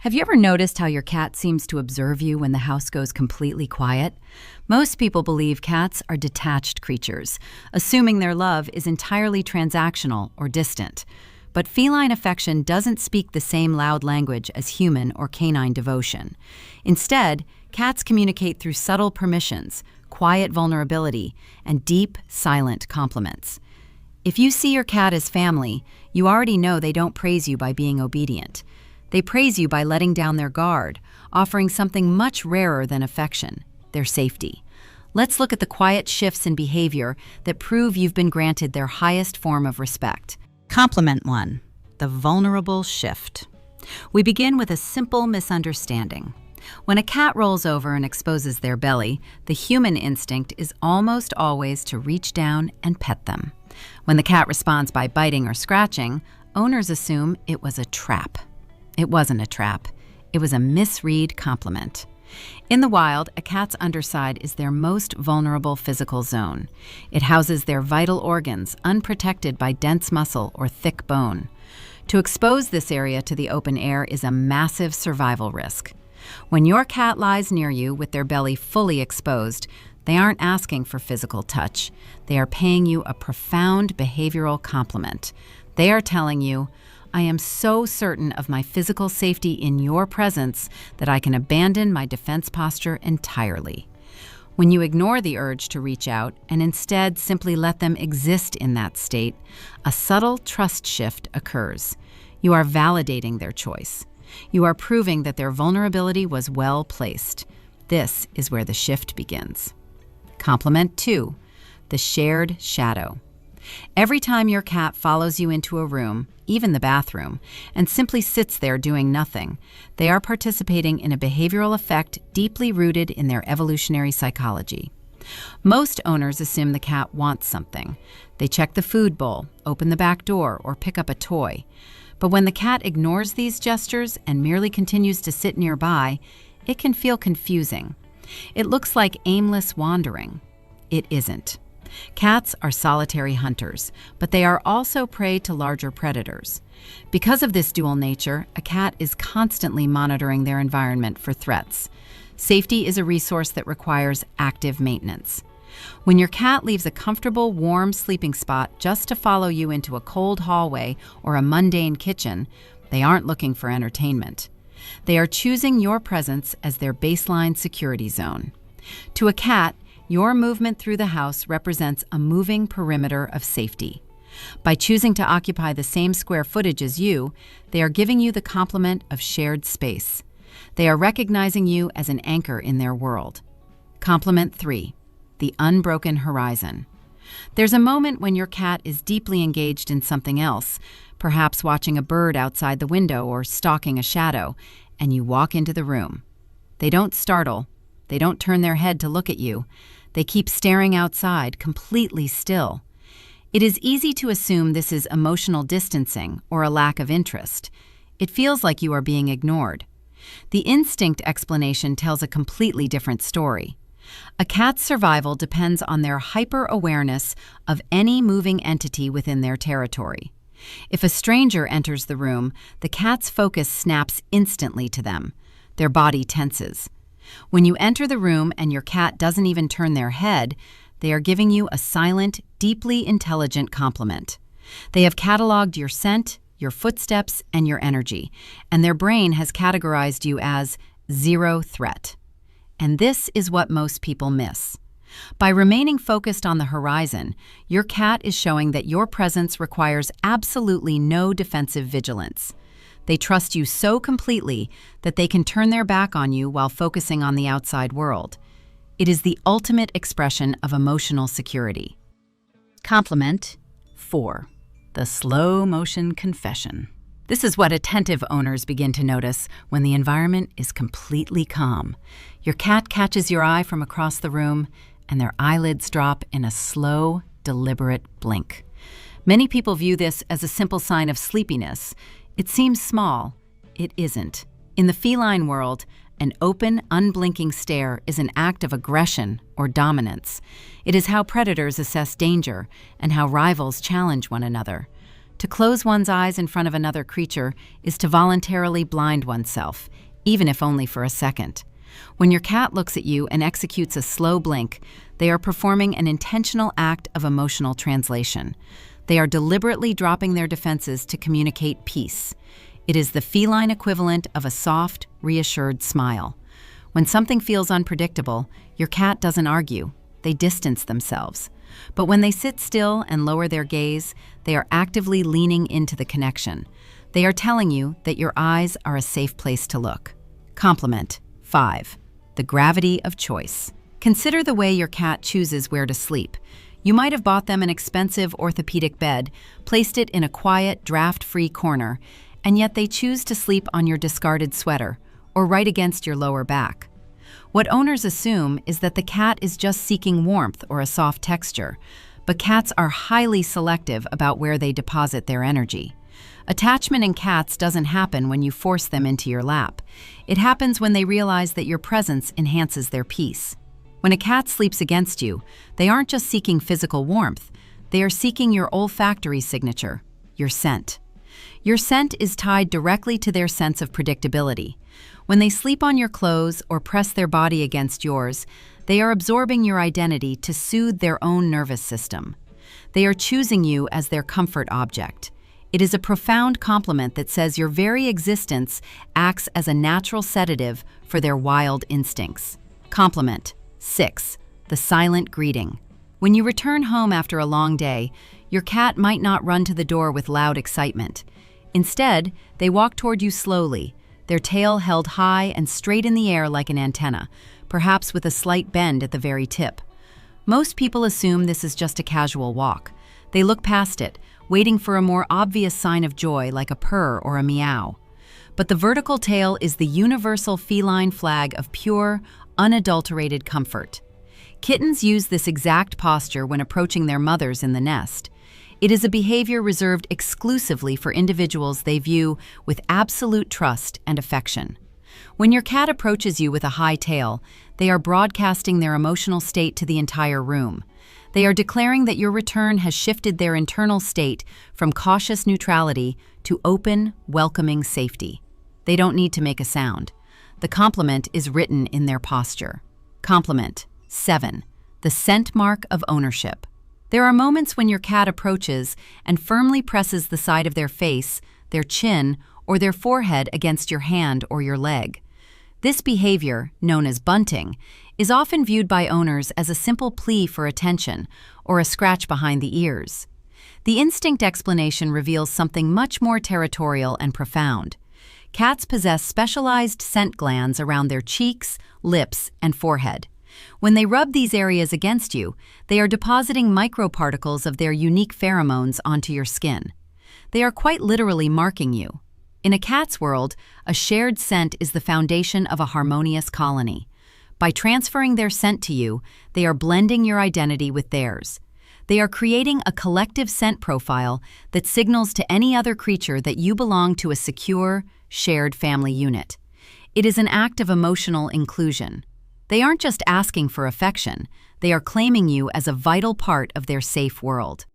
Have you ever noticed how your cat seems to observe you when the house goes completely quiet? Most people believe cats are detached creatures, assuming their love is entirely transactional or distant. But feline affection doesn't speak the same loud language as human or canine devotion. Instead, cats communicate through subtle permissions, quiet vulnerability, and deep, silent compliments. If you see your cat as family, you already know they don't praise you by being obedient. They praise you by letting down their guard, offering something much rarer than affection, their safety. Let's look at the quiet shifts in behavior that prove you've been granted their highest form of respect. Compliment 1. The vulnerable shift. We begin with a simple misunderstanding. When a cat rolls over and exposes their belly, the human instinct is almost always to reach down and pet them. When the cat responds by biting or scratching, owners assume it was a trap. It wasn't a trap. It was a misread compliment. In the wild, a cat's underside is their most vulnerable physical zone. It houses their vital organs, unprotected by dense muscle or thick bone. To expose this area to the open air is a massive survival risk. When your cat lies near you with their belly fully exposed, they aren't asking for physical touch. They are paying you a profound behavioral compliment. They are telling you, I am so certain of my physical safety in your presence that I can abandon my defense posture entirely. When you ignore the urge to reach out and instead simply let them exist in that state, a subtle trust shift occurs. You are validating their choice. You are proving that their vulnerability was well placed. This is where the shift begins. Compliment 2. The shared shadow. Every time your cat follows you into a room, even the bathroom, and simply sits there doing nothing, they are participating in a behavioral effect deeply rooted in their evolutionary psychology. Most owners assume the cat wants something. They check the food bowl, open the back door, or pick up a toy. But when the cat ignores these gestures and merely continues to sit nearby, it can feel confusing. It looks like aimless wandering. It isn't. Cats are solitary hunters, but they are also prey to larger predators. Because of this dual nature, a cat is constantly monitoring their environment for threats. Safety is a resource that requires active maintenance. When your cat leaves a comfortable, warm sleeping spot just to follow you into a cold hallway or a mundane kitchen, they aren't looking for entertainment. They are choosing your presence as their baseline security zone. To a cat, your movement through the house represents a moving perimeter of safety. By choosing to occupy the same square footage as you, they are giving you the compliment of shared space. They are recognizing you as an anchor in their world. Compliment 3. The unbroken horizon. There's a moment when your cat is deeply engaged in something else, perhaps watching a bird outside the window or stalking a shadow, and you walk into the room. They don't startle. They don't turn their head to look at you. They keep staring outside, completely still. It is easy to assume this is emotional distancing or a lack of interest. It feels like you are being ignored. The instinct explanation tells a completely different story. A cat's survival depends on their hyper-awareness of any moving entity within their territory. If a stranger enters the room, the cat's focus snaps instantly to them. Their body tenses. When you enter the room and your cat doesn't even turn their head, they are giving you a silent, deeply intelligent compliment. They have cataloged your scent, your footsteps, and your energy, and their brain has categorized you as zero threat. And this is what most people miss. By remaining focused on the horizon, your cat is showing that your presence requires absolutely no defensive vigilance. They trust you so completely that they can turn their back on you while focusing on the outside world. It is the ultimate expression of emotional security. Compliment 4. The slow motion confession. This is what attentive owners begin to notice when the environment is completely calm. Your cat catches your eye from across the room, and their eyelids drop in a slow, deliberate blink. Many people view this as a simple sign of sleepiness. It seems small. It isn't. In the feline world, an open, unblinking stare is an act of aggression or dominance. It is how predators assess danger and how rivals challenge one another. To close one's eyes in front of another creature is to voluntarily blind oneself, even if only for a second. When your cat looks at you and executes a slow blink, they are performing an intentional act of emotional translation. They are deliberately dropping their defenses to communicate peace. It is the feline equivalent of a soft, reassured smile. When something feels unpredictable, your cat doesn't argue. They distance themselves. But when they sit still and lower their gaze, they are actively leaning into the connection. They are telling you that your eyes are a safe place to look. Compliment. 5. The gravity of choice. Consider the way your cat chooses where to sleep. You might have bought them an expensive orthopedic bed, placed it in a quiet, draft-free corner, and yet they choose to sleep on your discarded sweater or right against your lower back. What owners assume is that the cat is just seeking warmth or a soft texture, but cats are highly selective about where they deposit their energy. Attachment in cats doesn't happen when you force them into your lap. It happens when they realize that your presence enhances their peace. When a cat sleeps against you, they aren't just seeking physical warmth, they are seeking your olfactory signature, your scent. Your scent is tied directly to their sense of predictability. When they sleep on your clothes or press their body against yours, they are absorbing your identity to soothe their own nervous system. They are choosing you as their comfort object. It is a profound compliment that says your very existence acts as a natural sedative for their wild instincts. Compliment. 6. The silent greeting. When you return home after a long day, your cat might not run to the door with loud excitement. Instead, they walk toward you slowly, their tail held high and straight in the air like an antenna, perhaps with a slight bend at the very tip. Most people assume this is just a casual walk. They look past it, waiting for a more obvious sign of joy like a purr or a meow. But the vertical tail is the universal feline flag of pure, unadulterated comfort. Kittens use this exact posture when approaching their mothers in the nest. It is a behavior reserved exclusively for individuals they view with absolute trust and affection. When your cat approaches you with a high tail, they are broadcasting their emotional state to the entire room. They are declaring that your return has shifted their internal state from cautious neutrality to open, welcoming safety. They don't need to make a sound. The compliment is written in their posture. Compliment. 7. The scent mark of ownership. There are moments when your cat approaches and firmly presses the side of their face, their chin, or their forehead against your hand or your leg. This behavior, known as bunting, is often viewed by owners as a simple plea for attention or a scratch behind the ears. The instinct explanation reveals something much more territorial and profound. Cats possess specialized scent glands around their cheeks, lips, and forehead. When they rub these areas against you, they are depositing microparticles of their unique pheromones onto your skin. They are quite literally marking you. In a cat's world, a shared scent is the foundation of a harmonious colony. By transferring their scent to you, they are blending your identity with theirs. They are creating a collective scent profile that signals to any other creature that you belong to a secure, shared family unit. It is an act of emotional inclusion. They aren't just asking for affection, they are claiming you as a vital part of their safe world.